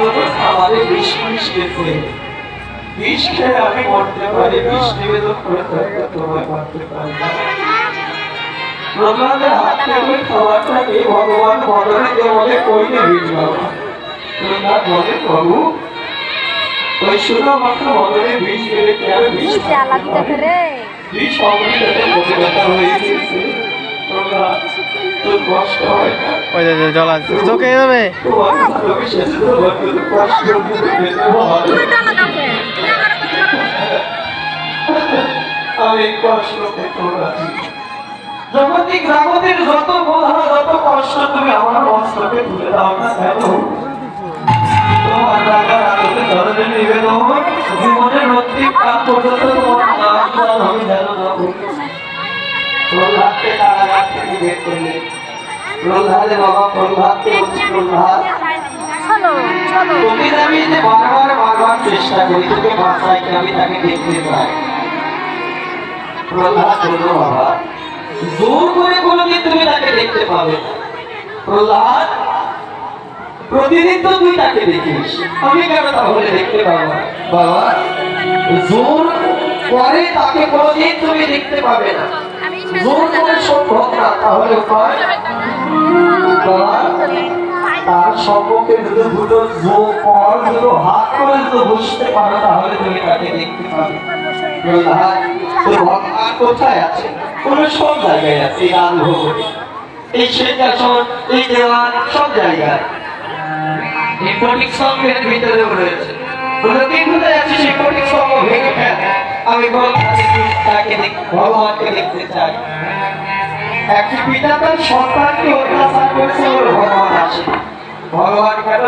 মতো খাবারে বিষ মিশিয়েছে। বিষ খেয়ে আমি মরতে পারি, বিষ নিবেদন করে থাকতে তোমায় মারতে পারি না। প্রহ্লাদের হাত থেকে খাবারটা নিয়ে ভগবান মদনে দেবলে কইলে বিষ বাবা। প্রহ্লাদ বলে প্রভু ওই শুধুমাত্র মদনে বিষ গেলে কি আর বিষ বিষ অমৃততে বসে ব্যথা হয়ে গেছে। প্রহ্লাদ তোর কষ্ট হয় না? ওই যে জল আছে চোখে যাবে। তোমার ভালোবেসে তোমার কষ্ট আমি কষ্ট পেতে রাজি। জগতিক জগতের যত বোঝা যত কষ্ট তুমি আমার মস্তকে তুলে দাও না কেন? তোমার রাগা রাগতে ধরনের নিবেদন জীবনের প্রত্যেক কাল পর্যন্ত তোমার নাম গান আমি যেন না ভুলি। প্রহ্লাদকে কারাগার থেকে বের করলে। প্রহ্লাদে বাবা প্রহ্লাদকে বলছি প্রহ্লাদ তোকে আমি যে বারবার চেষ্টা করি তোকে বাঁচাইতে আমি তাকে দেখতে চাই। প্রহ্লাদ বলল বাবা জোর করে কোনোদিন তুমি তাকে দেখতে পাবে না। প্রহ্লাদ প্রতিদিন তো তুই তাকে দেখিস, আমি কেন তাহলে দেখতে পাবো না? বাবা জোর করে তাকে কোনোদিন তুমি দেখতে পাবে না, জোর করে সম্ভব না। তাহলে উপায় বাবা তার সম্মুখে যদি দুটো দুটো হাত করে যদি বসতে পারো তাহলে তুমি তাকে দেখতে পাবে। প্রহ্লাদ তোর ভগবান কোথায় আছে? কোন সব জায়গায় আছে, এই রাজভোগ এই সিংহাসন এই দেওয়াল সব জায়গায় এই ফটিক স্তম্ভের ভিতরেও রয়েছে। প্রতিদিন কোথায় আছে সেই ফটিক স্তম্ভ ভেঙে ফেল। আমি তাকে ভগবানকে দেখতে চাই। একটি পিতা তার সন্তানকে অত্যাচার করেছে বলে ভগবান আসে। ভগবান কেন